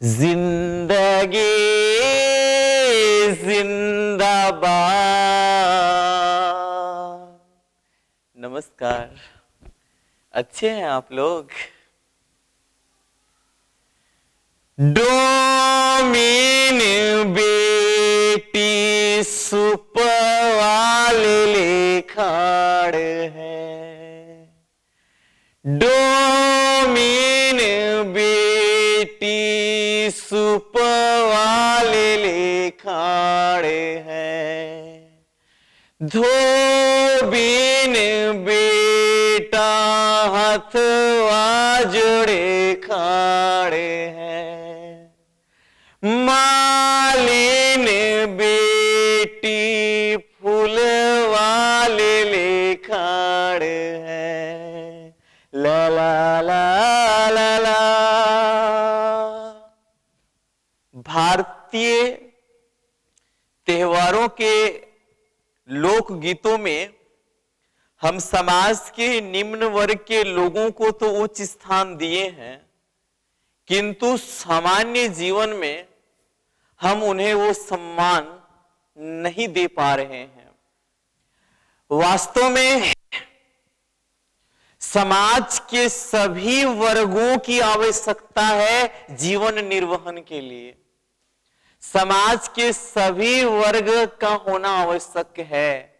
जिंदगी जिंदाबाद। नमस्कार, अच्छे हैं आप लोग? डोमिन बेटी सुपवाले लेखाड़ है। डोमिन बेटी सुपवाले लेखाड़ है। धोबिन बेटा हथवा जोड़े खाड़े हैं। मालिन बेटी फूल वाले लेखाड़ है। ला ला ला ला ला। भारतीय त्योहारों के लोक गीतों में हम समाज के निम्न वर्ग के लोगों को तो उच्च स्थान दिए हैं, किंतु सामान्य जीवन में हम उन्हें वो सम्मान नहीं दे पा रहे हैं। वास्तव में समाज के सभी वर्गों की आवश्यकता है जीवन निर्वहन के लिए। समाज के सभी वर्ग का होना आवश्यक है,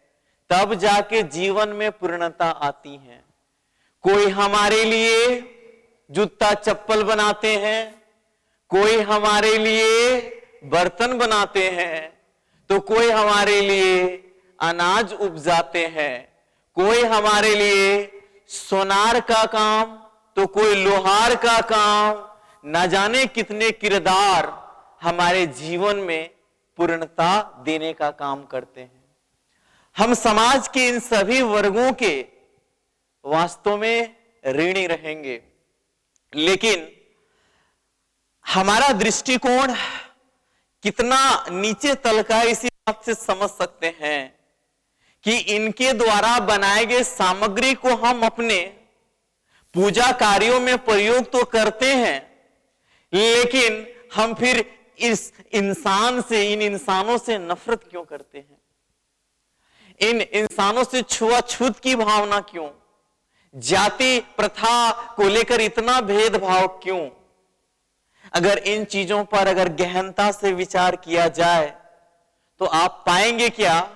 तब जाके जीवन में पूर्णता आती है। कोई हमारे लिए जूता चप्पल बनाते हैं, कोई हमारे लिए बर्तन बनाते हैं, तो कोई हमारे लिए अनाज उपजाते हैं, कोई हमारे लिए सोनार का काम, तो कोई लोहार का काम। न जाने कितने किरदार हमारे जीवन में पूर्णता देने का काम करते हैं। हम समाज के इन सभी वर्गों के वास्तव में ऋणी रहेंगे, लेकिन हमारा दृष्टिकोण कितना नीचे तल का इसी बात से समझ सकते हैं कि इनके द्वारा बनाए गए सामग्री को हम अपने पूजा कार्यों में प्रयोग तो करते हैं, लेकिन हम फिर इस इंसान से, इन इंसानों से नफरत क्यों करते हैं? इन इंसानों से छुआछूत की भावना क्यों? जाति प्रथा को लेकर इतना भेदभाव क्यों? अगर इन चीजों पर अगर गहनता से विचार किया जाए तो आप पाएंगे क्या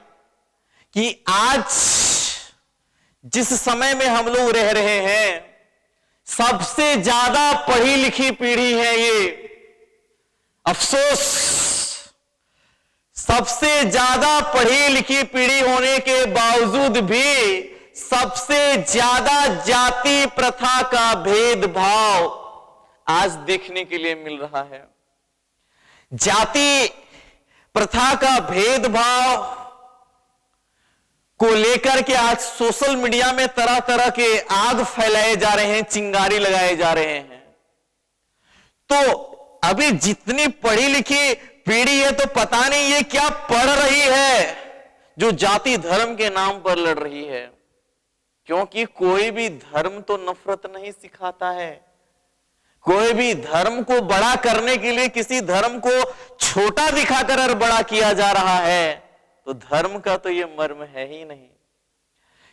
कि आज जिस समय में हम लोग रह रहे हैं, सबसे ज्यादा पढ़ी लिखी पीढ़ी है ये। अफसोस, सबसे ज्यादा पढ़ी लिखी पीढ़ी होने के बावजूद भी सबसे ज्यादा जाति प्रथा का भेदभाव आज देखने के लिए मिल रहा है। जाति प्रथा का भेदभाव को लेकर के आज सोशल मीडिया में तरह तरह के आग फैलाए जा रहे हैं, चिंगारी लगाए जा रहे हैं। तो अभी जितनी पढ़ी लिखी पीढ़ी है, तो पता नहीं ये क्या पढ़ रही है जो जाति धर्म के नाम पर लड़ रही है। क्योंकि कोई भी धर्म तो नफरत नहीं सिखाता है। कोई भी धर्म को बड़ा करने के लिए किसी धर्म को छोटा दिखाकर अगर बड़ा किया जा रहा है, तो धर्म का तो ये मर्म है ही नहीं।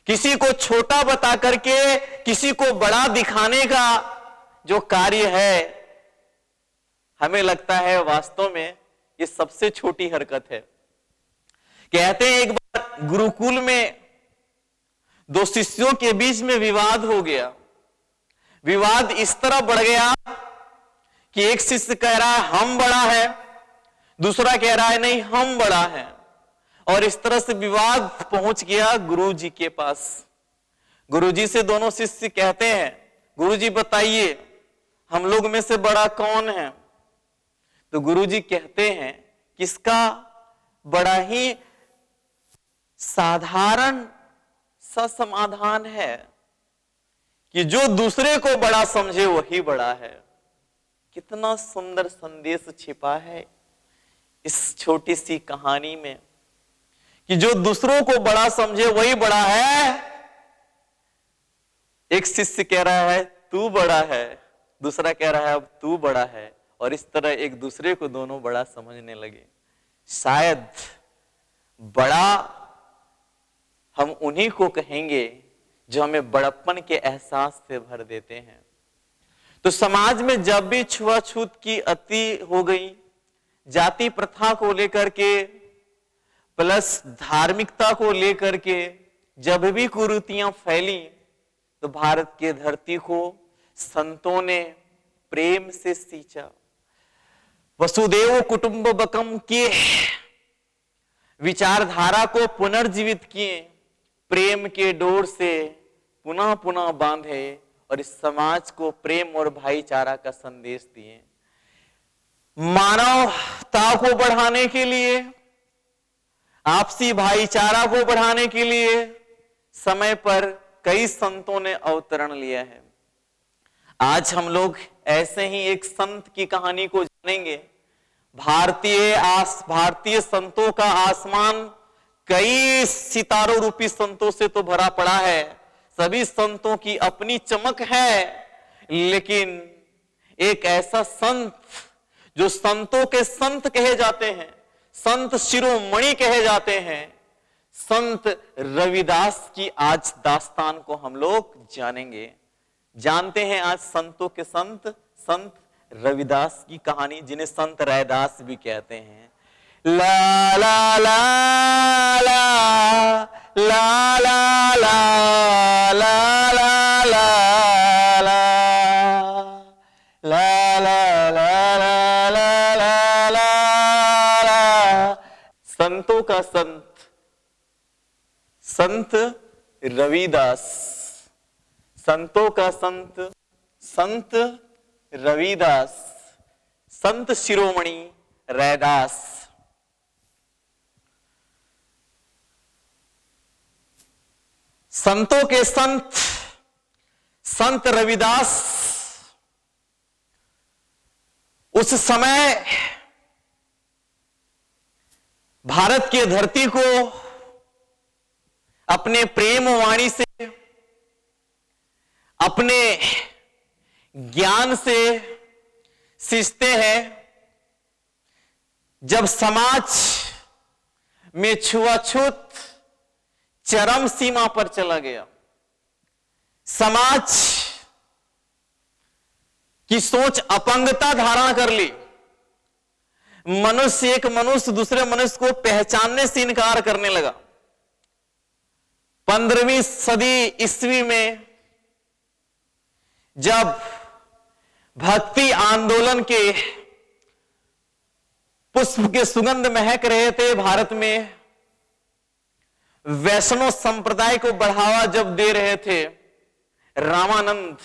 किसी को छोटा बता करके किसी को बड़ा दिखाने का जो कार्य है, हमें लगता है वास्तव में ये सबसे छोटी हरकत है। कहते हैं एक बार गुरुकुल में दो शिष्यों के बीच में विवाद हो गया। विवाद इस तरह बढ़ गया कि एक शिष्य कह रहा है हम बड़ा है, दूसरा कह रहा है नहीं हम बड़ा है, और इस तरह से विवाद पहुंच गया गुरुजी के पास। गुरुजी से दोनों शिष्य कहते हैं, गुरुजी बताइए हम लोग में से बड़ा कौन है? तो गुरुजी कहते हैं किसका बड़ा ही साधारण सा समाधान है कि जो दूसरे को बड़ा समझे वही बड़ा है। कितना सुंदर संदेश छिपा है इस छोटी सी कहानी में कि जो दूसरों को बड़ा समझे वही बड़ा है। एक शिष्य कह रहा है तू बड़ा है, दूसरा कह रहा है अब तू बड़ा है, और इस तरह एक दूसरे को दोनों बड़ा समझने लगे। शायद बड़ा हम उन्हीं को कहेंगे जो हमें बड़प्पन के एहसास से भर देते हैं। तो समाज में जब भी छुआछूत की अति हो गई, जाति प्रथा को लेकर के प्लस धार्मिकता को लेकर के जब भी कुरीतियां फैली, तो भारत के धरती को संतों ने प्रेम से सींचा। वसुदेव कुटुंबकम की विचारधारा को पुनर्जीवित किए, प्रेम के डोर से पुनः पुनः बांधे और इस समाज को प्रेम और भाईचारा का संदेश दिए। मानवता को बढ़ाने के लिए, आपसी भाईचारा को बढ़ाने के लिए समय पर कई संतों ने अवतरण लिया है। आज हम लोग ऐसे ही एक संत की कहानी को जानेंगे। भारतीय संतों का आसमान कई सितारों रूपी संतों से तो भरा पड़ा है, सभी संतों की अपनी चमक है, लेकिन एक ऐसा संत जो संतों के संत कहे जाते हैं, संत शिरोमणि कहे जाते हैं, संत रविदास की आज दास्तान को हम लोग जानेंगे। जानते हैं आज संतों के संत, संत रविदास की कहानी, जिन्हें संत रैदास भी कहते हैं। ला ला ला ला ला ला ला ला ला ला ला ला ला ला। संतों का संत, संत रविदास। संतों का संत, संत रविदास, संत शिरोमणि रैदास। संतों के संत, संत रविदास उस समय भारत की धरती को अपने प्रेम वाणी से, अपने ज्ञान से सींचते हैं। जब समाज में छुआछूत चरम सीमा पर चला गया, समाज की सोच अपंगता धारण कर ली, मनुष्य एक मनुष्य दूसरे मनुष्य को पहचानने से इनकार करने लगा। 15वीं सदी ईस्वी में जब भक्ति आंदोलन के पुष्प के सुगंध महक रहे थे भारत में, वैष्णव संप्रदाय को बढ़ावा जब दे रहे थे रामानंद,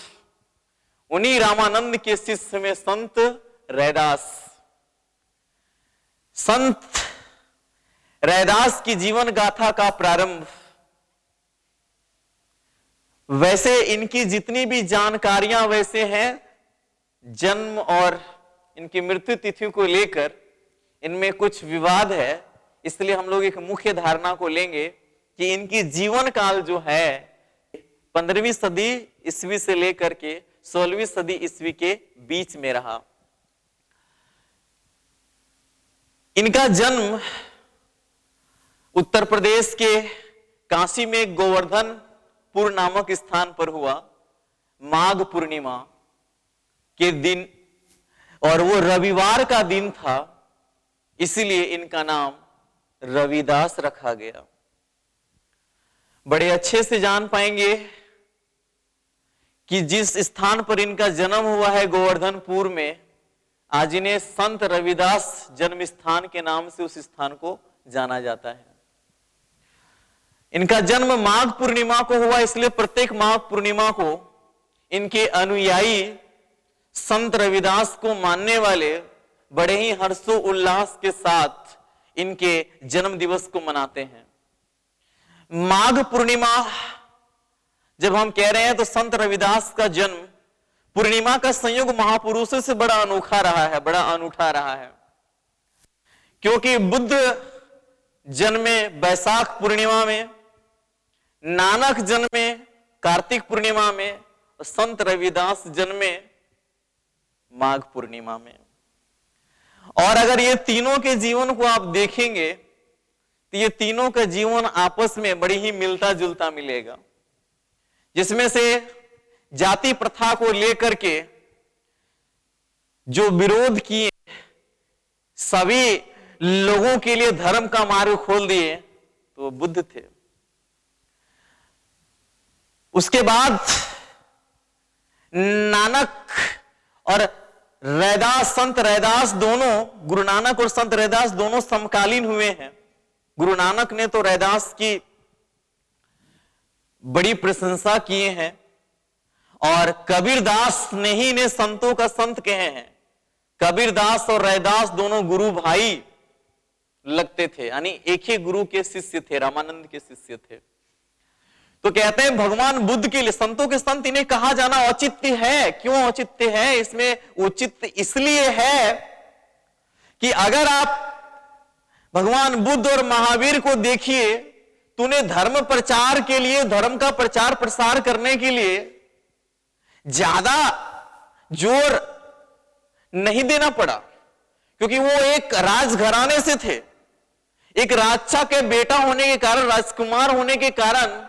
उन्हीं रामानंद के शिष्य में संत रैदास। संत रैदास की जीवन गाथा का प्रारंभ, वैसे इनकी जितनी भी जानकारियां वैसे हैं, जन्म और इनकी मृत्यु तिथि को लेकर इनमें कुछ विवाद है, इसलिए हम लोग एक मुख्य धारणा को लेंगे कि इनकी जीवन काल जो है 15वीं सदी ईस्वी से लेकर के 16वीं सदी ईस्वी के बीच में रहा। इनका जन्म उत्तर प्रदेश के काशी में गोवर्धनपुर नामक स्थान पर हुआ माघ पूर्णिमा के दिन, और वो रविवार का दिन था, इसलिए इनका नाम रविदास रखा गया। बड़े अच्छे से जान पाएंगे कि जिस स्थान पर इनका जन्म हुआ है गोवर्धनपुर में, आज इन्हें संत रविदास जन्म स्थान के नाम से उस स्थान को जाना जाता है। इनका जन्म माघ पूर्णिमा को हुआ, इसलिए प्रत्येक माघ पूर्णिमा को इनके अनुयायी संत रविदास को मानने वाले बड़े ही हर्षोल्लास के साथ इनके जन्म दिवस को मनाते हैं। माघ पूर्णिमा जब हम कह रहे हैं तो संत रविदास का जन्म पूर्णिमा का संयोग महापुरुषों से बड़ा अनोखा रहा है, बड़ा अनूठा रहा है, क्योंकि बुद्ध जन्मे बैसाख पूर्णिमा में, नानक जन्मे कार्तिक पूर्णिमा में, और संत रविदास जन्मे माघ पूर्णिमा में। और अगर ये तीनों के जीवन को आप देखेंगे तो ये तीनों का जीवन आपस में बड़ी ही मिलता जुलता मिलेगा, जिसमें से जाति प्रथा को लेकर के जो विरोध किए, सभी लोगों के लिए धर्म का मार्ग खोल दिए, तो वो बुद्ध थे। उसके बाद नानक और रैदास, संत रैदास दोनों, गुरु नानक और संत रैदास दोनों समकालीन हुए हैं। गुरु नानक ने तो रैदास की बड़ी प्रशंसा किए हैं और कबीरदास ने ही ने संतों का संत कहे हैं। कबीरदास और रैदास दोनों गुरु भाई लगते थे, यानी एक ही गुरु के शिष्य थे, रामानंद के शिष्य थे। तो कहते हैं भगवान बुद्ध के लिए संतों के संत इन्हें कहा जाना औचित्य है। क्यों औचित्य है? इसमें औचित्य इसलिए है कि अगर आप भगवान बुद्ध और महावीर को देखिए तो उन्हें धर्म प्रचार के लिए, धर्म का प्रचार प्रसार करने के लिए ज्यादा जोर नहीं देना पड़ा, क्योंकि वो एक राजघराने से थे। एक राजा के बेटा होने के कारण, राजकुमार होने के कारण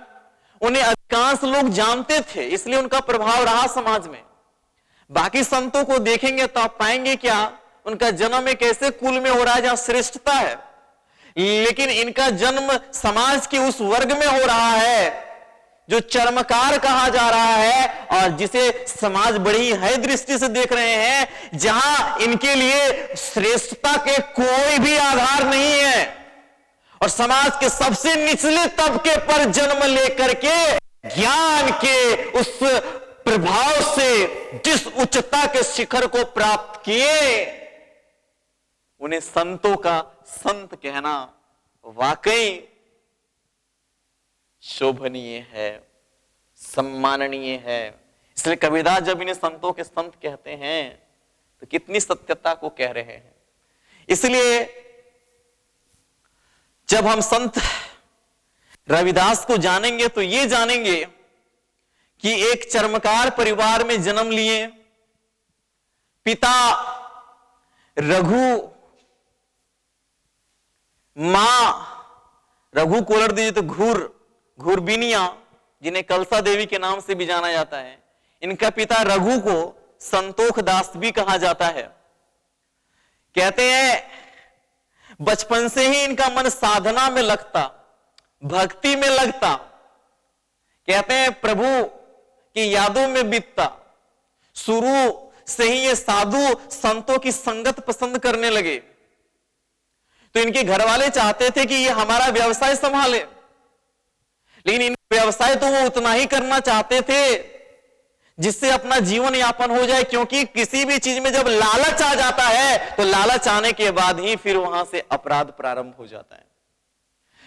उन्हें अधिकांश लोग जानते थे, इसलिए उनका प्रभाव रहा समाज में। बाकी संतों को देखेंगे तो आप पाएंगे क्या, उनका जन्म एक ऐसे कुल में हो रहा है जहां श्रेष्ठता है, लेकिन इनका जन्म समाज के उस वर्ग में हो रहा है जो चर्मकार कहा जा रहा है और जिसे समाज बड़ी है दृष्टि से देख रहे हैं, जहां इनके लिए श्रेष्ठता के कोई भी आधार नहीं है और समाज के सबसे निचले तबके पर जन्म लेकर के ज्ञान के उस प्रभाव से जिस उच्चता के शिखर को प्राप्त किए, उन्हें संतों का संत कहना वाकई शोभनीय है, सम्माननीय है। इसलिए कबीरदास जब इन्हें संतों के संत कहते हैं तो कितनी सत्यता को कह रहे हैं। इसलिए जब हम संत रविदास को जानेंगे तो ये जानेंगे कि एक चर्मकार परिवार में जन्म लिए, पिता रघु, मां रघु को उलट दीजिए तो घूरबिनिया, जिन्हें कलसा देवी के नाम से भी जाना जाता है। इनका पिता रघु को संतोख दास भी कहा जाता है। कहते हैं बचपन से ही इनका मन साधना में लगता, भक्ति में लगता। कहते हैं प्रभु की यादों में बीतता। शुरू से ही ये साधु संतों की संगत पसंद करने लगे। तो इनके घर वाले चाहते थे कि ये हमारा व्यवसाय संभाले, लेकिन इन व्यवसाय तो वो उतना ही करना चाहते थे जिससे अपना जीवन यापन हो जाए, क्योंकि किसी भी चीज में जब लालच आ जाता है तो लालच आने के बाद ही फिर वहां से अपराध प्रारंभ हो जाता है।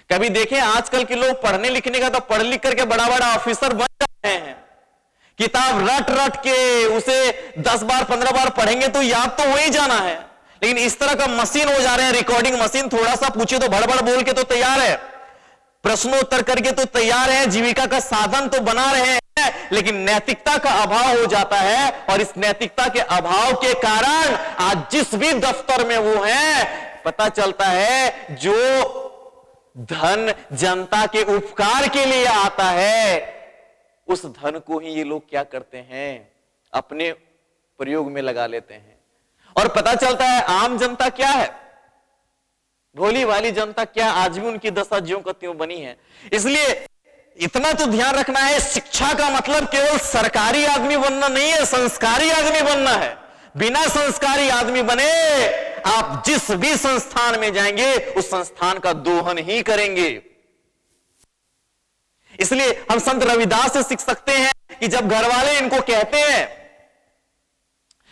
कभी देखें आजकल के लोग पढ़ने लिखने का तो पढ़ लिख करके बड़ा बड़ा ऑफिसर बन जाते हैं, किताब रट रट के उसे 10 बार 15 बार पढ़ेंगे तो याद तो हो ही जाना है, लेकिन इस तरह का मशीन हो जा रहे हैं, रिकॉर्डिंग मशीन, थोड़ा सा पूछे तो भड़बड़ बोल के तो तैयार है, प्रश्नोत्तर करके तो तैयार है, जीविका का साधन तो बना रहे हैं, लेकिन नैतिकता का अभाव हो जाता है। और इस नैतिकता के अभाव के कारण आज जिस भी दफ्तर में वो हैं, पता चलता है जो धन जनता के उपकार के लिए आता है, उस धन को ही ये लोग क्या करते हैं, अपने प्रयोग में लगा लेते हैं। और पता चलता है आम जनता क्या है, भोली वाली जनता क्या, आज भी उनकी दशा ज्यों का त्यों बनी है। इसलिए इतना तो ध्यान रखना है, शिक्षा का मतलब केवल सरकारी आदमी बनना नहीं है, संस्कारी आदमी बनना है। बिना संस्कारी आदमी बने आप जिस भी संस्थान में जाएंगे उस संस्थान का दोहन ही करेंगे। इसलिए हम संत रविदास से सीख सकते हैं कि जब घर वाले इनको कहते हैं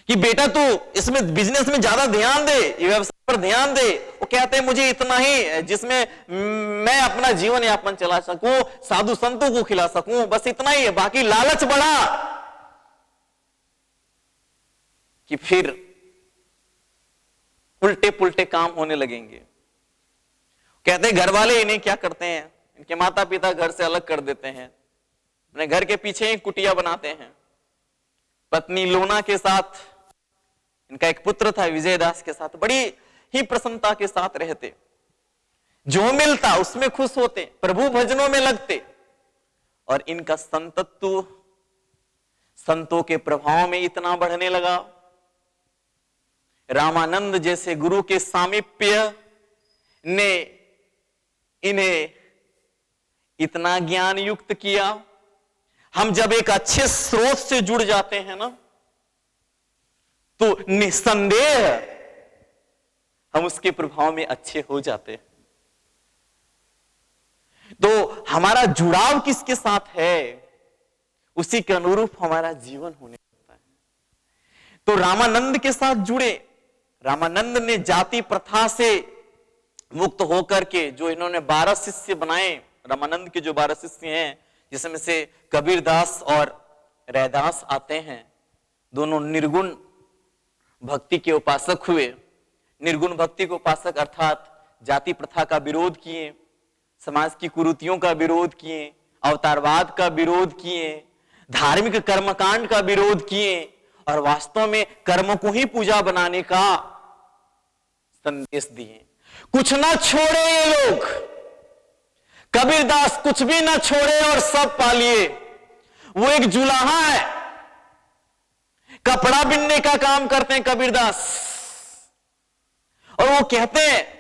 कि बेटा तू इसमें बिजनेस में ज्यादा ध्यान दे, व्यवसाय पर ध्यान दे, वो कहते हैं मुझे इतना ही जिसमें मैं अपना जीवन यापन चला सकूं, साधु संतों को खिला सकूं, बस इतना ही है, बाकी लालच बढ़ा कि फिर उल्टे पुल्टे काम होने लगेंगे। कहते हैं घर वाले इन्हें क्या करते हैं, इनके माता पिता घर से अलग कर देते हैं, अपने घर के पीछे ही कुटिया बनाते हैं, पत्नी लोना के साथ इनका एक पुत्र था विजयदास के साथ, बड़ी ही प्रसन्नता के साथ रहते, जो मिलता उसमें खुश होते, प्रभु भजनों में लगते, और इनका संतत्व संतों के प्रभाव में इतना बढ़ने लगा। रामानंद जैसे गुरु के सामीप्य ने इन्हें इतना ज्ञान युक्त किया। हम जब एक अच्छे स्रोत से जुड़ जाते हैं ना, तो निस्संदेह हम उसके प्रभाव में अच्छे हो जाते हैं। तो हमारा जुड़ाव किसके साथ है, उसी के अनुरूप हमारा जीवन होने लगता है। तो रामानंद के साथ जुड़े, रामानंद ने जाति प्रथा से मुक्त होकर के जो इन्होंने 12 शिष्य बनाए, रामानंद के जो 12 शिष्य हैं, जिसमें से कबीरदास और रैदास आते हैं, दोनों निर्गुण भक्ति के उपासक हुए। निर्गुण भक्ति के उपासक अर्थात जाति प्रथा का विरोध किए, समाज की कुरीतियों का विरोध किए, अवतारवाद का विरोध किए, धार्मिक कर्मकांड का विरोध किए, और वास्तव में कर्म को ही पूजा बनाने का संदेश दिए। कुछ ना छोड़े ये लोग, कबीरदास कुछ भी ना छोड़े और सब पा लिए। वो एक जुलाहा है, कपड़ा बिनने का काम करते हैं कबीरदास, और वो कहते हैं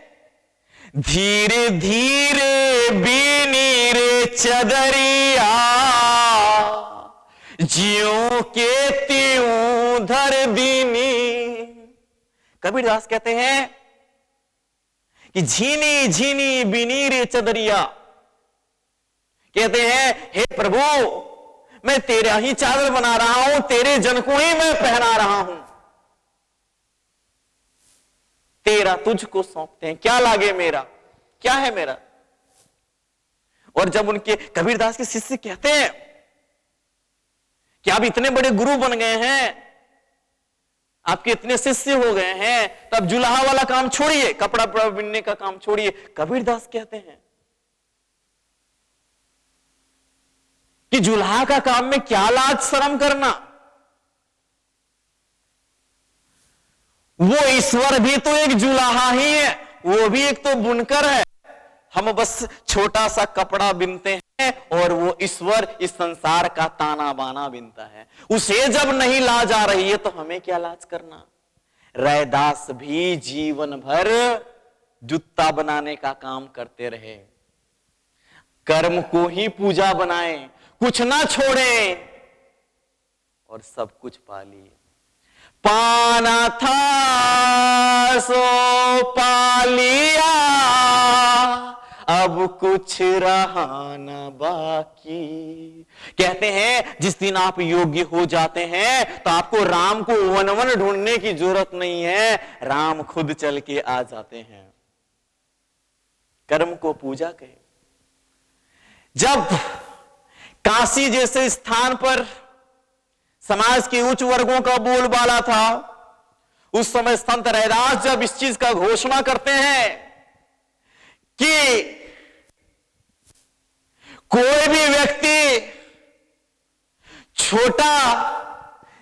धीरे धीरे बीनी रे चदरिया, जियों के त्यों धर दीनी। कबीरदास कहते हैं कि झीनी झीनी बीनी रे चदरिया, कहते हैं हे प्रभु मैं तेरा ही चादर बना रहा हूं, तेरे जन को ही मैं पहना रहा हूं, तेरा तुझको सौंपते हैं, क्या लागे मेरा, क्या है मेरा। और जब उनके कबीरदास के शिष्य कहते हैं कि आप इतने बड़े गुरु बन गए हैं, आपके इतने शिष्य हो गए हैं, तब जुलाहा वाला काम छोड़िए, कपड़ा बिनने का काम छोड़िए। कबीरदास कहते हैं कि जुलाहा का काम में क्या लाज शर्म करना, वो ईश्वर भी तो एक जुलाहा ही है, वो भी एक तो बुनकर है, हम बस छोटा सा कपड़ा बिनते हैं, और वो ईश्वर इस संसार का ताना बाना बिनता है। उसे जब नहीं लाज आ रही है तो हमें क्या लाज करना। रैदास भी जीवन भर जूता बनाने का काम करते रहे, कर्म को ही पूजा बनाए, कुछ ना छोड़े, और सब कुछ पा लिए। पाना था सो पा लिया, अब कुछ रहा न बाकी। कहते हैं जिस दिन आप योग्य हो जाते हैं तो आपको राम को वन वन ढूंढने की जरूरत नहीं है, राम खुद चल के आ जाते हैं। कर्म को पूजा कहे। जब काशी जैसे स्थान पर समाज के उच्च वर्गों का बोलबाला था, उस समय संत रैदास जब इस चीज का घोषणा करते हैं कि कोई भी व्यक्ति छोटा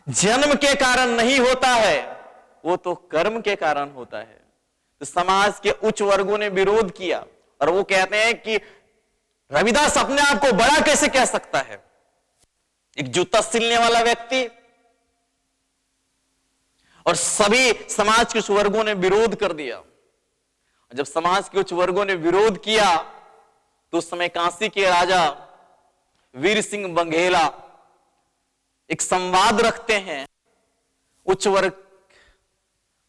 जन्म के कारण नहीं होता है, वो तो कर्म के कारण होता है। तो समाज के उच्च वर्गों ने विरोध किया, और वो कहते हैं कि रविदास अपने आप को बड़ा कैसे कह सकता है, एक जूता सिलने वाला व्यक्ति। और सभी समाज के उच्च वर्गों ने विरोध कर दिया। जब समाज के उच्च वर्गों ने विरोध किया तो उस समय काशी के राजा वीर सिंह बघेला एक संवाद रखते हैं उच्च वर्ग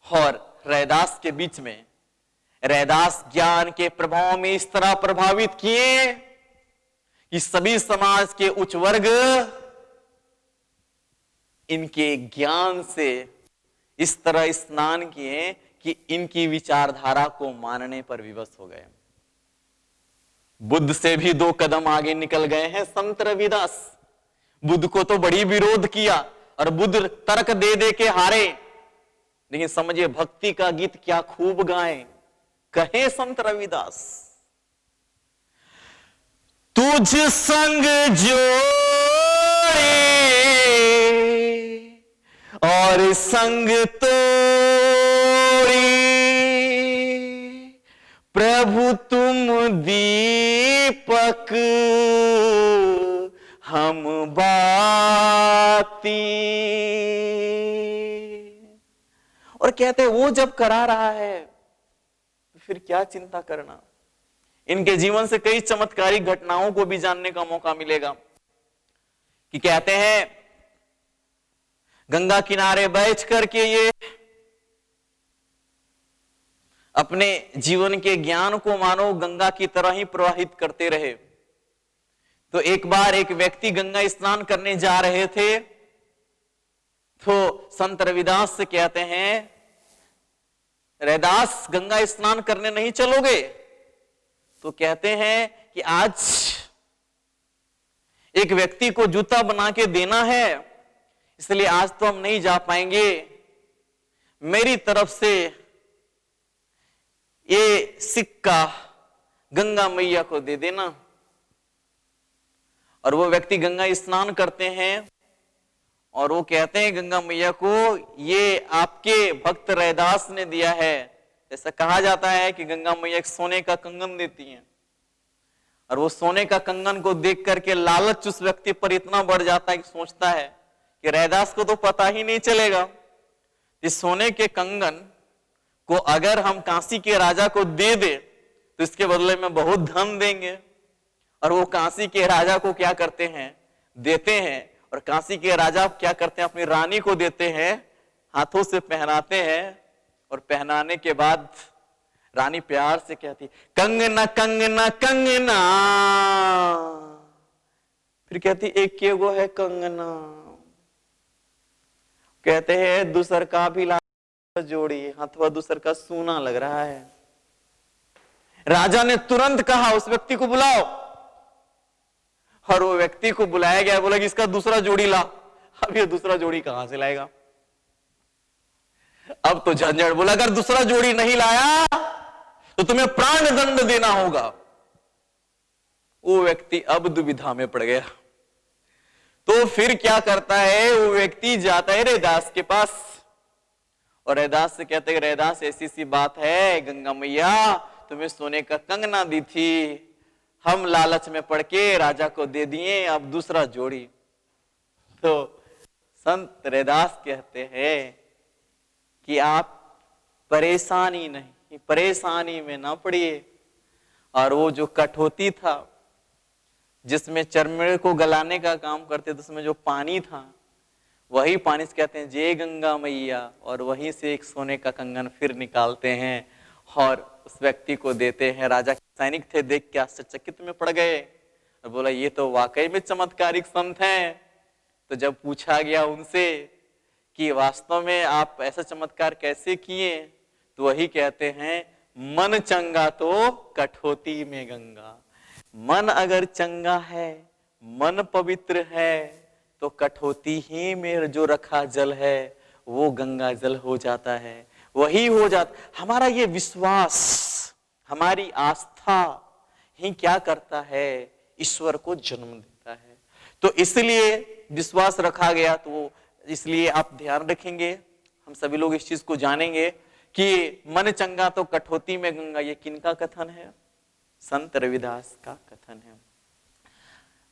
और रैदास के बीच में। रैदास ज्ञान के प्रभाव में इस तरह प्रभावित किए कि सभी समाज के उच्च वर्ग इनके ज्ञान से इस तरह स्नान किए कि इनकी विचारधारा को मानने पर विवश हो गए। बुद्ध से भी 2 कदम आगे निकल गए हैं संत रविदास। बुद्ध को तो बड़ी विरोध किया और बुद्ध तर्क दे दे के हारे, लेकिन समझिए भक्ति का गीत क्या खूब गाए। कहे संत रविदास, तुझ संग जोड़े और संग तोड़ी प्रभु तुम दीपक हम बाती। और कहते वो जब करा रहा है तो फिर क्या चिंता करना। इनके जीवन से कई चमत्कारिक घटनाओं को भी जानने का मौका मिलेगा कि कहते हैं गंगा किनारे बैठ करके ये अपने जीवन के ज्ञान को मानो गंगा की तरह ही प्रवाहित करते रहे। तो एक बार एक व्यक्ति गंगा स्नान करने जा रहे थे, तो संत रविदास से कहते हैं, रैदास गंगा स्नान करने नहीं चलोगे? तो कहते हैं कि आज एक व्यक्ति को जूता बना के देना है, इसलिए आज तो हम नहीं जा पाएंगे। मेरी तरफ से ये सिक्का गंगा मैया को दे देना। और वो व्यक्ति गंगा स्नान करते हैं और वो कहते हैं गंगा मैया को, ये आपके भक्त रैदास ने दिया है। ऐसा कहा जाता है कि गंगा मैया एक सोने का कंगन देती हैं, और वो सोने का कंगन को देख करके लालच उस व्यक्ति पर इतना बढ़ जाता है कि सोचता है कि रैदास को तो पता ही नहीं चलेगा। इस सोने के कंगन को अगर हम काशी के राजा को दे दे तो इसके बदले में बहुत धन देंगे। और वो काशी के राजा को क्या करते हैं, देते हैं। और काशी के राजा क्या करते हैं, अपनी रानी को देते हैं, हाथों से पहनाते हैं। और पहनाने के बाद रानी प्यार से कहती, कंगना कंगना कंगना। फिर कहती, एक के वो है कंगना। कहते हैं दूसर का भी जोड़ी, हथवा दूसर का सूना लग रहा है। राजा ने तुरंत कहा उस व्यक्ति को बुलाओ, और वो व्यक्ति को बुलाया गया, बोला कि इसका दूसरा जोड़ी ला। अब ये दूसरा जोड़ी कहां से लाएगा? अब तो झंझट। बोला अगर दूसरा जोड़ी नहीं लाया तो तुम्हें प्राण दंड देना होगा। वो व्यक्ति अब दुविधा में पड़ गया। तो फिर क्या करता है, वो व्यक्ति जाता है रैदास के पास और रैदास से कहते हैं, रैदास ऐसी सी बात है, गंगा मैया तुम्हें सोने का कंगना दी थी, हम लालच में पड़ के राजा को दे दिए, अब दूसरा जोड़ी। तो संत रैदास कहते हैं कि आप परेशानी में ना पड़िए। और वो जो कठौती था जिसमें चरमेड़ को गलाने का काम करते थे, उसमें जो पानी था वही पानी से कहते हैं जय गंगा मैया, और वहीं से एक सोने का कंगन फिर निकालते हैं और उस व्यक्ति को देते हैं। राजा के सैनिक थे, देख के आश्चर्यचकित में पड़ गए और बोला ये तो वाकई में चमत्कारिक संत हैं। तो जब पूछा गया उनसे कि वास्तव में आप ऐसा चमत्कार कैसे किए, तो वही कहते हैं, मन चंगा तो कठौती में गंगा। मन अगर चंगा है, मन पवित्र है, तो कठौती ही में जो रखा जल है वो गंगा जल हो जाता है, वही हो जाता। हमारा ये विश्वास, हमारी आस्था ही क्या करता है, ईश्वर को जन्म देता है। तो इसलिए विश्वास रखा गया। तो इसलिए आप ध्यान रखेंगे, हम सभी लोग इस चीज को जानेंगे कि मन चंगा तो कठौती में गंगा। ये किनका कथन है? संत रविदास का कथन है।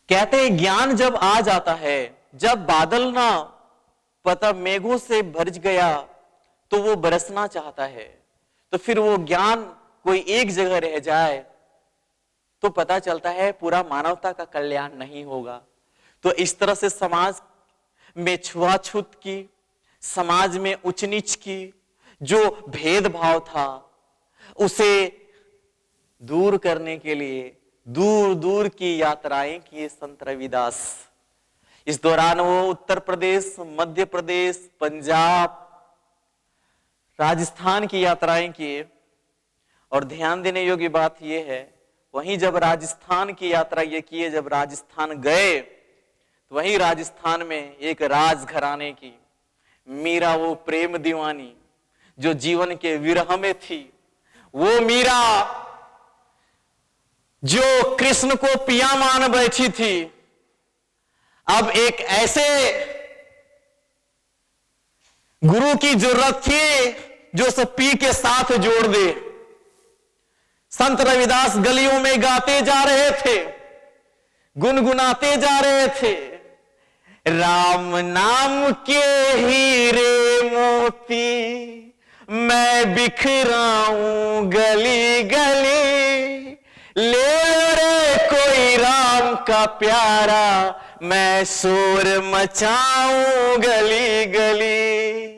कहते हैं ज्ञान जब आ जाता है, जब बादल ना पता मेघों से भर गया तो वो बरसना चाहता है, तो फिर वो ज्ञान कोई एक जगह रह जाए तो पता चलता है पूरा मानवता का कल्याण नहीं होगा। तो इस तरह से समाज में छुआछूत की, समाज में उच्च नीच की जो भेदभाव था उसे दूर करने के लिए दूर दूर की यात्राएं किए संत रविदास। इस दौरान वो उत्तर प्रदेश, मध्य प्रदेश, पंजाब, राजस्थान की यात्राएं किए। और ध्यान देने योग्य बात यह है, वहीं जब राजस्थान की यात्रा ये किए, जब राजस्थान गए तो वहीं राजस्थान में एक राजघराने की मीरा, वो प्रेम दीवानी जो जीवन के विरह में थी, वो मीरा जो कृष्ण को पिया मान बैठी थी, अब एक ऐसे गुरु की जरूरत थी जो सब पी के साथ जोड़ दे। संत रविदास गलियों में गाते जा रहे थे, गुनगुनाते जा रहे थे, राम नाम के हीरे मोती मैं बिखराऊं गली गली, ले रे कोई राम का प्यारा मैं शोर मचाऊं गली गली।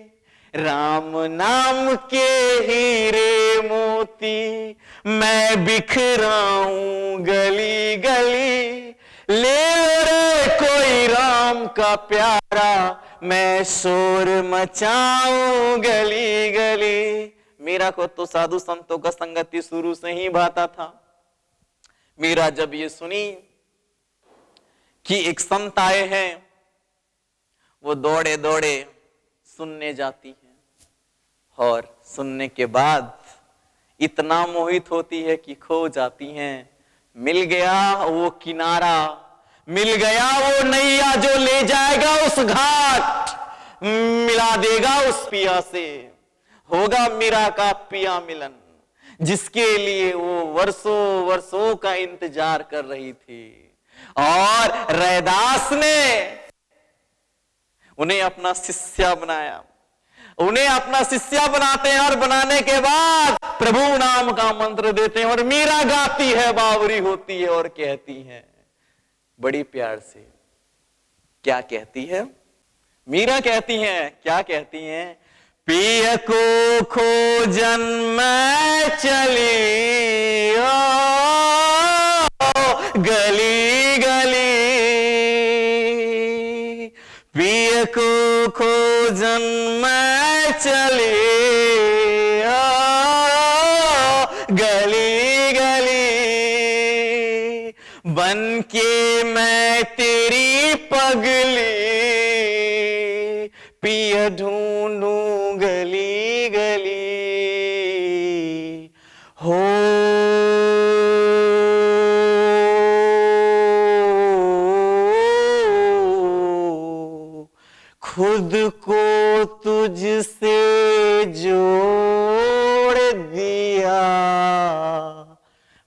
राम नाम के हीरे मोती मैं बिखराऊं गली गली, ले रे कोई राम का प्यारा मैं शोर मचाऊं गली गली। मीरा को तो साधु संतों का संगति शुरू से ही भाता था। मीरा जब ये सुनी कि एक संत आए हैं, वो दौड़े दौड़े सुनने जाती हैं और सुनने के बाद इतना मोहित होती है कि खो जाती हैं। मिल गया वो किनारा, मिल गया वो नैया जो ले जाएगा उस घाट, मिला देगा उस पिया से, होगा मीरा का पिया मिलन, जिसके लिए वो वर्षों वर्षों का इंतजार कर रही थी। और रैदास ने उन्हें अपना शिष्य बनाया। उन्हें अपना शिष्य बनाते हैं और बनाने के बाद प्रभु नाम का मंत्र देते हैं और मीरा गाती है, बावरी होती है और कहती है बड़ी प्यार से। क्या कहती है मीरा? कहती हैं, क्या कहती हैं? पिय को खोजन मैं चली गली गली, पिय को खोजन मैं चली गली गली, बन के मैं तेरी पगली पिय ढूंढूं गली गली। हो खुद को तुझसे जोड़ दिया,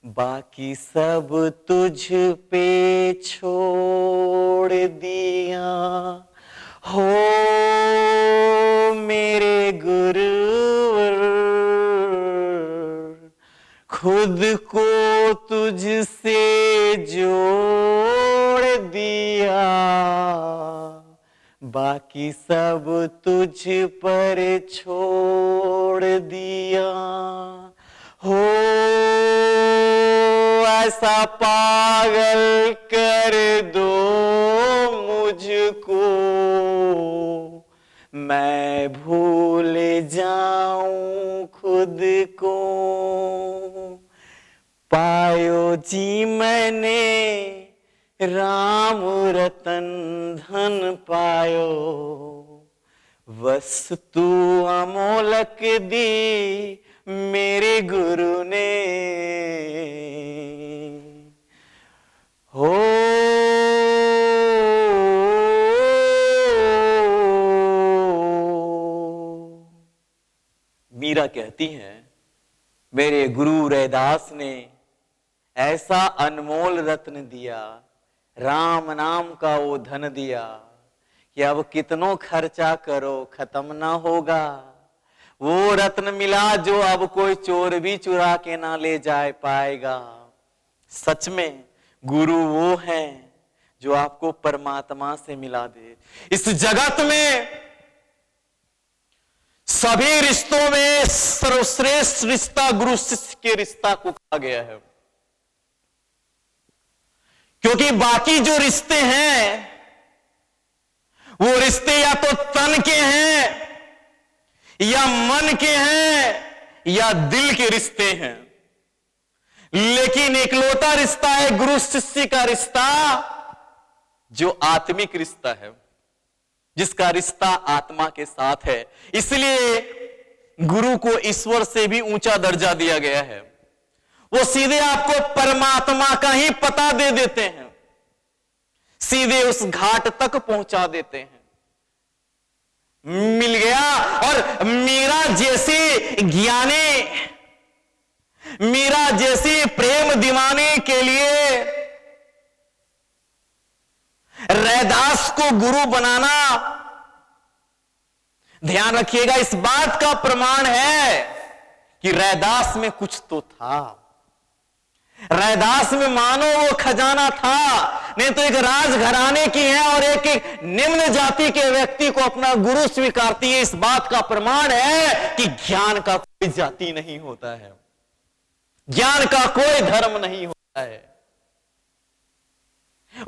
बाकी सब तुझ पे छोड़ दिया। हो मेरे गुरुवर, खुद को तुझसे जोड़ दिया, बाकी सब तुझ पर छोड़ दिया। हो ऐसा पागल कर दो मुझको, मैं भूल जाऊं खुद को। पायो जी मैंने राम रतन धन पायो, वस्तु अमोलक दी मेरे गुरु ने। हो मीरा कहती हैं मेरे गुरु रैदास ने ऐसा अनमोल रत्न दिया, राम नाम का वो धन दिया कि अब कितनों खर्चा करो खत्म ना होगा। वो रत्न मिला जो अब कोई चोर भी चुरा के ना ले जा पाएगा। सच में गुरु वो है जो आपको परमात्मा से मिला दे। इस जगत में सभी रिश्तों में सर्वश्रेष्ठ रिश्ता गुरु शिष्य के रिश्ता को कहा गया है, क्योंकि बाकी जो रिश्ते हैं वो रिश्ते या तो तन के हैं या मन के हैं या दिल के रिश्ते हैं, लेकिन इकलौता रिश्ता है गुरु शिष्य का रिश्ता जो आत्मिक रिश्ता है, जिसका रिश्ता आत्मा के साथ है। इसलिए गुरु को ईश्वर से भी ऊंचा दर्जा दिया गया है। वो सीधे आपको परमात्मा का ही पता दे देते हैं, सीधे उस घाट तक पहुंचा देते हैं। मिल गया। और मीरा जैसे ज्ञानी, मीरा जैसी प्रेम दीवाने के लिए रैदास को गुरु बनाना, ध्यान रखिएगा, इस बात का प्रमाण है कि रैदास में कुछ तो था। रैदास में मानो वो खजाना था, नहीं तो एक राजघराने की है और एक निम्न जाति के व्यक्ति को अपना गुरु स्वीकारती है। इस बात का प्रमाण है कि ज्ञान का कोई जाति नहीं होता है, ज्ञान का कोई धर्म नहीं होता है।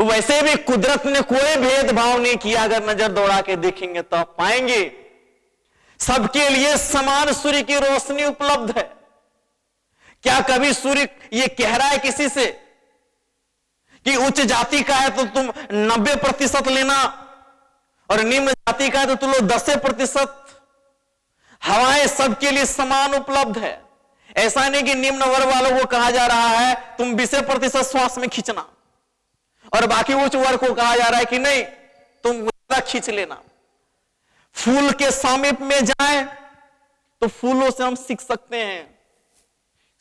वैसे भी कुदरत ने कोई भेदभाव नहीं किया। अगर नजर दौड़ा के देखेंगे तो आप पाएंगे सबके लिए समान सूर्य की रोशनी उपलब्ध है। क्या कभी सूर्य ये कह रहा है किसी से कि उच्च जाति का है तो तुम 90% लेना और निम्न जाति का है तो तुम लो 10%? हवाएं सबके लिए समान उपलब्ध है। ऐसा नहीं कि निम्न वर्ग वालों को कहा जा रहा है तुम 20% श्वास में खींचना और बाकी उच्च वर्ग को कहा जा रहा है कि नहीं तुम ज्यादा खींच लेना। फूल के समीप में जाए तो फूलों से हम सीख सकते हैं।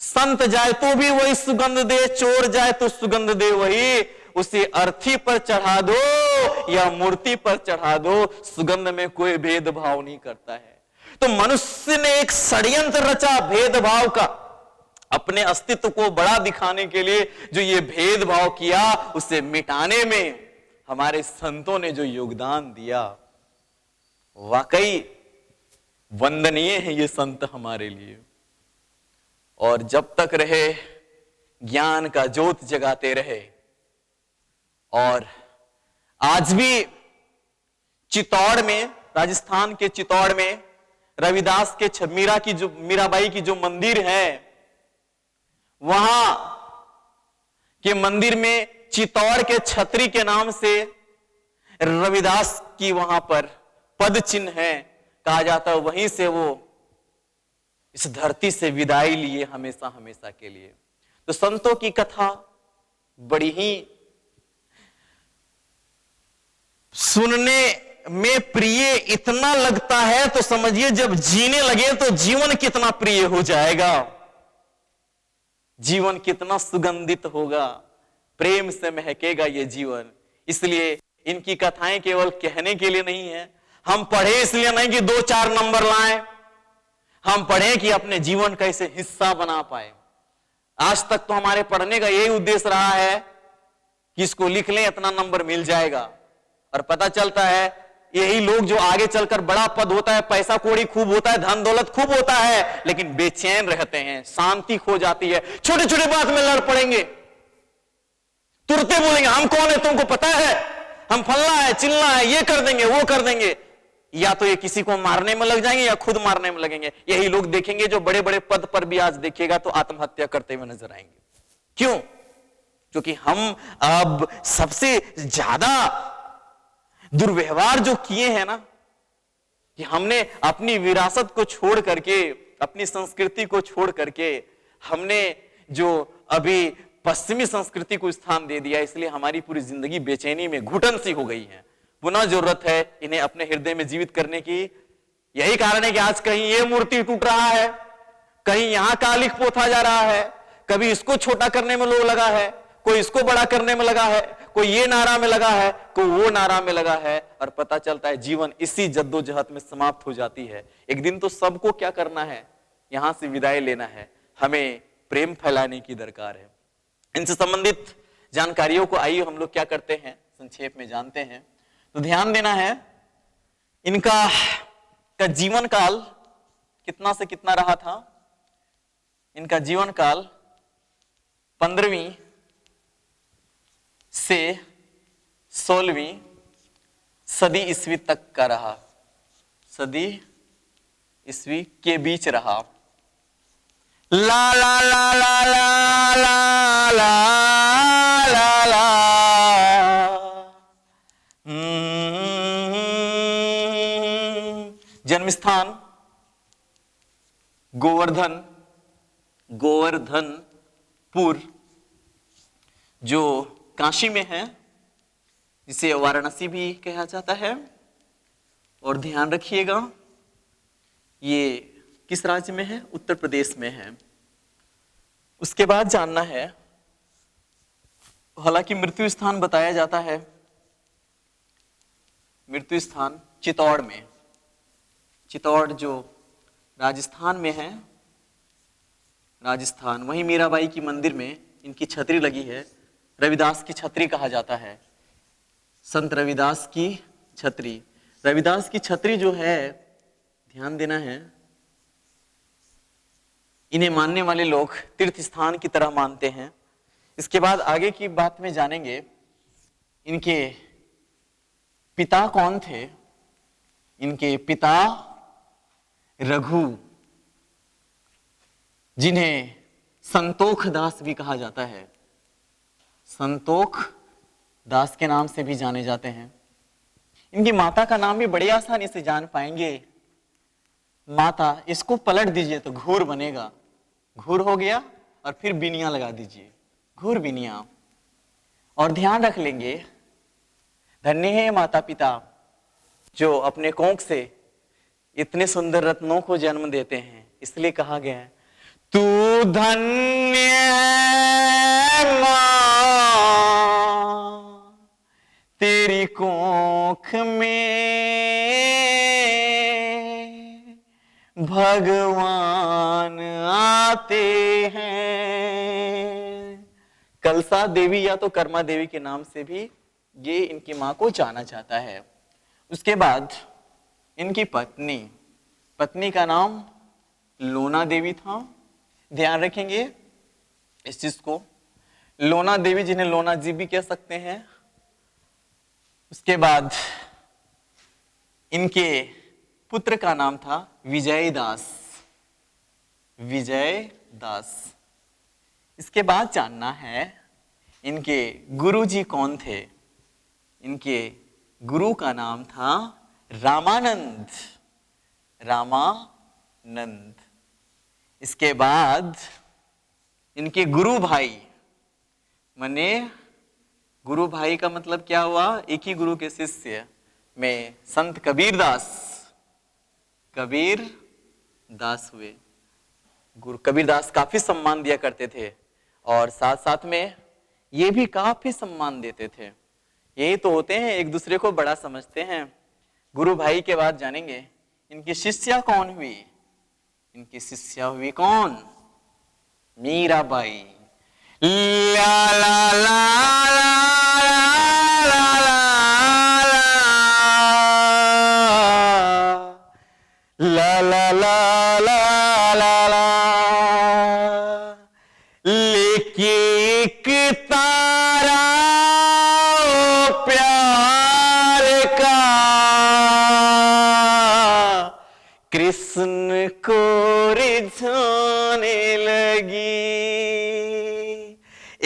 संत जाए तो भी वही सुगंध दे, चोर जाए तो सुगंध दे वही। उसे अर्थी पर चढ़ा दो या मूर्ति पर चढ़ा दो, सुगंध में कोई भेदभाव नहीं करता है। तो मनुष्य ने एक षड्यंत्र रचा भेदभाव का, अपने अस्तित्व को बड़ा दिखाने के लिए जो ये भेदभाव किया, उसे मिटाने में हमारे संतों ने जो योगदान दिया, वाकई वंदनीय है ये संत हमारे लिए। और जब तक रहे ज्ञान का ज्योत जगाते रहे। और आज भी चित्तौड़ में, राजस्थान के चित्तौड़ में रविदास के मीराबाई की जो मंदिर है, वहां के मंदिर में चित्तौड़ के छतरी के नाम से रविदास की वहां पर पद चिन्ह है। कहा जाता है वहीं से वो इस धरती से विदाई लिए हमेशा हमेशा के लिए। तो संतों की कथा बड़ी ही सुनने में प्रिय इतना लगता है तो समझिए जब जीने लगे तो जीवन कितना प्रिय हो जाएगा, जीवन कितना सुगंधित होगा, प्रेम से महकेगा ये जीवन। इसलिए इनकी कथाएं केवल कहने के लिए नहीं है। हम पढ़े इसलिए नहीं कि 2-4 नंबर लाएं, हम पढ़े कि अपने जीवन का इसे हिस्सा बना पाए। आज तक तो हमारे पढ़ने का यही उद्देश्य रहा है कि इसको लिख लें, इतना नंबर मिल जाएगा। और पता चलता है यही लोग जो आगे चलकर बड़ा पद होता है, पैसा कौड़ी खूब होता है, धन दौलत खूब होता है, लेकिन बेचैन रहते हैं, शांति खो जाती है। छोटे छोटे बात में लड़ पड़ेंगे, तुरते बोलेंगे हम कौन है तुमको पता है, हम फलना है चिल्ला है, ये कर देंगे वो कर देंगे। या तो ये किसी को मारने में लग जाएंगे या खुद मारने में लगेंगे। यही लोग देखेंगे जो बड़े बड़े पद पर भी आज देखिएगा तो आत्महत्या करते हुए नजर आएंगे। क्यों? क्योंकि हम अब सबसे ज्यादा दुर्व्यवहार जो किए हैं ना, कि हमने अपनी विरासत को छोड़ करके, अपनी संस्कृति को छोड़ करके हमने जो अभी पश्चिमी संस्कृति को स्थान दे दिया। इसलिए हमारी पूरी जिंदगी बेचैनी में घुटन सी हो गई है। पुनः जरूरत है इन्हें अपने हृदय में जीवित करने की। यही कारण है कि आज कहीं ये मूर्ति टूट रहा है, कहीं यहां का लिख पोथा जा रहा है, कभी इसको छोटा करने में लोग लगा है, कोई इसको बड़ा करने में लगा है, कोई ये नारा में लगा है, कोई वो नारा में लगा है। और पता चलता है जीवन इसी जद्दोजहद में समाप्त हो जाती है। एक दिन तो सबको क्या करना है, यहां से विदाई लेना है। हमें प्रेम फैलाने की दरकार है। इनसे संबंधित जानकारियों को आइए हम लोग क्या करते हैं संक्षेप में जानते हैं। तो ध्यान देना है, इनका जीवन काल कितना से कितना रहा था। इनका जीवन काल 15वीं से 16वीं सदी ईस्वी तक का रहा, सदी ईस्वी के बीच रहा। ला ला ला ला ला ला ला ला ला। जन्मस्थान गोवर्धनपुर जो काशी में है, जिसे वाराणसी भी कहा जाता है। और ध्यान रखिएगा ये किस राज्य में है? उत्तर प्रदेश में है। उसके बाद जानना है, हालांकि मृत्यु स्थान बताया जाता है, मृत्यु स्थान चित्तौड़ में, चित्तौड़ जो राजस्थान में है, राजस्थान, वहीं मीराबाई की मंदिर में इनकी छतरी लगी है, रविदास की छतरी कहा जाता है, संत रविदास की छतरी। रविदास की छतरी जो है, ध्यान देना है, इन्हें मानने वाले लोग तीर्थ स्थान की तरह मानते हैं। इसके बाद आगे की बात में जानेंगे, इनके पिता कौन थे? इनके पिता रघु, जिन्हें संतोख दास भी कहा जाता है, संतोख दास के नाम से भी जाने जाते हैं। इनकी माता का नाम भी बड़ी आसानी से जान पाएंगे। माता, इसको पलट दीजिए तो घूर बनेगा, घूर हो गया, और फिर बिनिया लगा दीजिए, घूर बिनिया। और ध्यान रख लेंगे, धन्य है माता पिता जो अपने कोख से इतने सुंदर रत्नों को जन्म देते हैं। इसलिए कहा गया है, तू धन्य है मां, तेरी कोख में भगवान आते हैं। कलसा देवी या तो कर्मा देवी के नाम से भी ये इनकी मां को जाना जाता है। उसके बाद इनकी पत्नी, पत्नी का नाम लोना देवी था। ध्यान रखेंगे इस चीज को, लोना देवी, जिन्हें लोना जी भी कह सकते हैं। उसके बाद इनके पुत्र का नाम था विजय दास, विजय दास। इसके बाद जानना है इनके गुरुजी कौन थे। इनके गुरु का नाम था रामानंद, रामानंद। इसके बाद इनके गुरु भाई, माने गुरु भाई का मतलब क्या हुआ? एक ही गुरु के शिष्य में संत कबीर दास, कबीर दास हुए। गुरु कबीर दास काफी सम्मान दिया करते थे और साथ साथ में ये भी काफी सम्मान देते थे। यही तो होते हैं, एक दूसरे को बड़ा समझते हैं। गुरु भाई के बाद जानेंगे इनकी शिष्या कौन हुई। इनकी शिष्या हुई कौन? मीराबाई। ला ला ला ला ला ला ला ला ला, लेके एक तारा प्यार का कृष्ण को रिझाने लगी।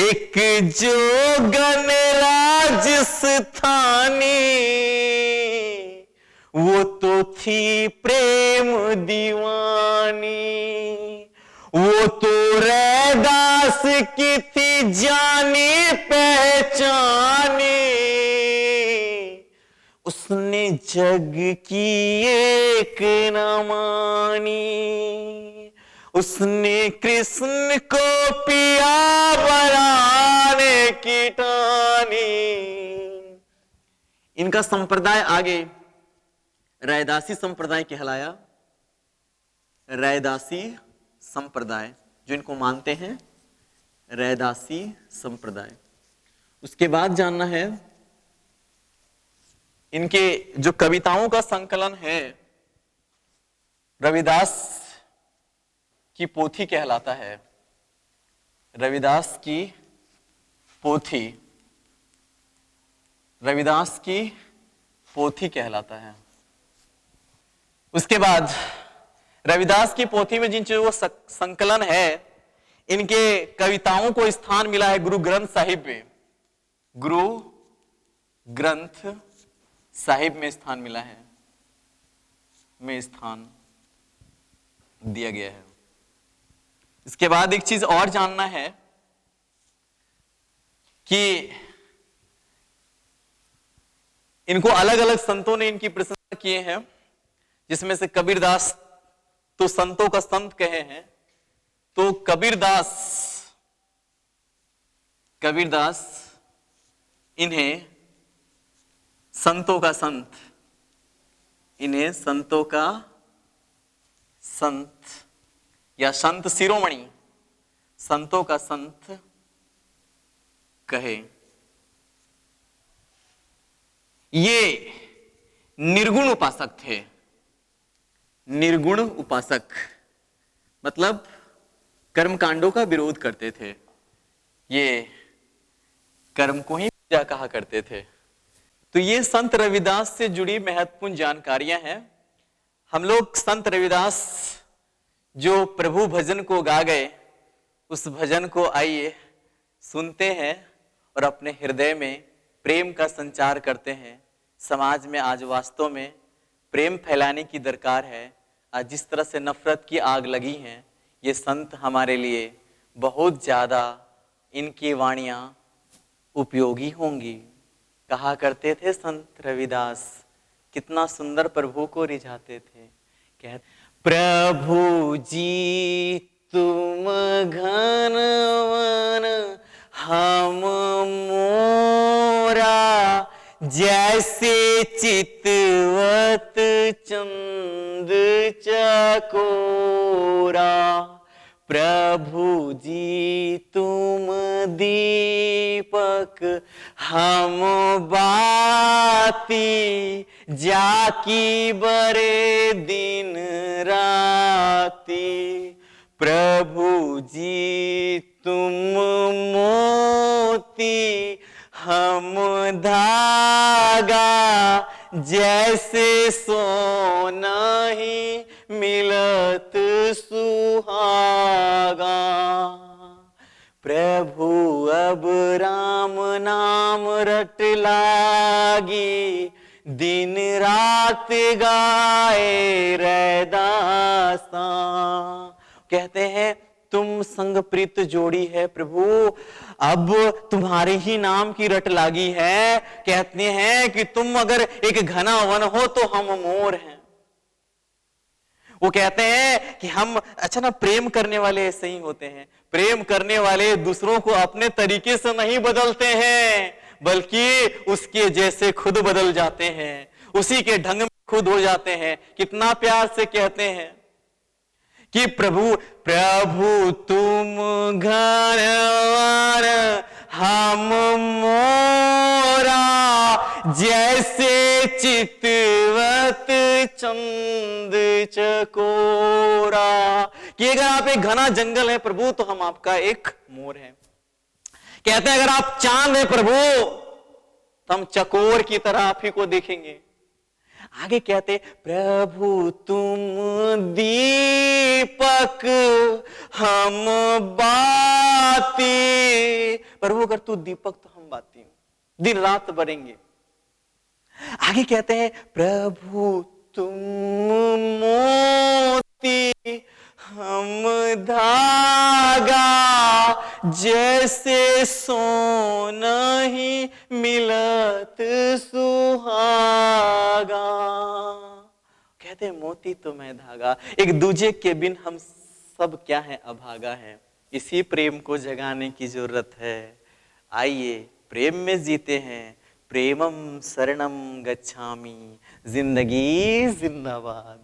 एक जोगन राजस्थानी, वो तो थी प्रेम दीवानी, वो तो रैदास की थी जानी पहचानी। उसने जग की एक न मानी, उसने कृष्ण को पिया बनाने की ठानी। इनका संप्रदाय आगे रैदासी संप्रदाय कहलाया। रैदासी संप्रदाय, जो इनको मानते हैं, रैदासी संप्रदाय। उसके बाद जानना है इनके जो कविताओं का संकलन है, रविदास की पोथी कहलाता है। रविदास की पोथी, रविदास की पोथी कहलाता है। उसके बाद रविदास की पोथी में जिन चीजों का संकलन है, इनके कविताओं को स्थान मिला है गुरु ग्रंथ साहिब में। गुरु ग्रंथ साहिब में स्थान मिला है, में स्थान दिया गया है। इसके बाद एक चीज और जानना है कि इनको अलग अलग संतों ने इनकी प्रशंसा किए हैं, जिसमें से कबीरदास तो संतों का संत कहे हैं। तो कबीरदास इन्हें संतों का संत, इन्हें संतों का संत या संत शिरोमणि, संतों का संत कहे। ये निर्गुण उपासक थे। निर्गुण उपासक मतलब कर्मकांडों का विरोध करते थे। ये कर्म को ही पूजा कहा करते थे। तो ये संत रविदास से जुड़ी महत्वपूर्ण जानकारियां हैं। हम लोग संत रविदास जो प्रभु भजन को गा गए, उस भजन को आइए सुनते हैं और अपने हृदय में प्रेम का संचार करते हैं। समाज में आज वास्तव में प्रेम फैलाने की दरकार है। आज जिस तरह से नफरत की आग लगी है, ये संत हमारे लिए बहुत ज्यादा, इनकी वाणियां उपयोगी होंगी। कहा करते थे संत रविदास, कितना सुंदर प्रभु को रिझाते थे। कह प्रभु जी तुम घन वन हम मोरा, जैसे चितवत चंद चकोरा। प्रभु जी तुम दीपक हम बाती, जाकी बरे दिन राती। प्रभु जी तुम मोती हम धागा, जैसे सोना ही मिलत सुहागा। प्रभु अब राम नाम रट लागी, दिन रात गाए रैदासा। कहते हैं तुम संग प्रीत जोड़ी है प्रभु, अब तुम्हारे ही नाम की रट लागी है। कहते हैं कि तुम अगर एक घना वन हो तो हम मोर हैं। वो कहते हैं कि हम, अच्छा ना, प्रेम करने वाले ऐसे ही होते हैं। प्रेम करने वाले दूसरों को अपने तरीके से नहीं बदलते हैं, बल्कि उसके जैसे खुद बदल जाते हैं, उसी के ढंग में खुद हो जाते हैं। कितना प्यार से कहते हैं कि प्रभु तुम घनवर हम मोरा, जैसे चितवत चंद चकोरा। कि अगर आप एक घना जंगल है प्रभु, तो हम आपका एक मोर है। कहते हैं अगर आप चांद है प्रभु, तो हम चकोर की तरह आप ही को देखेंगे। आगे कहते प्रभु तुम दीपक हम बाती। प्रभु अगर तू दीपक तो हम बाती, दिन रात बरेंगे। आगे कहते हैं प्रभु तुम मोती हम धागा, जैसे सोना ही मिलत सुहागा। कहते हैं मोती तो मैं धागा, एक दूजे के बिन हम सब क्या है, अभागा है। इसी प्रेम को जगाने की जरूरत है। आइए प्रेम में जीते हैं। प्रेमम शरणम गच्छामि। जिंदगी जिंदाबाद।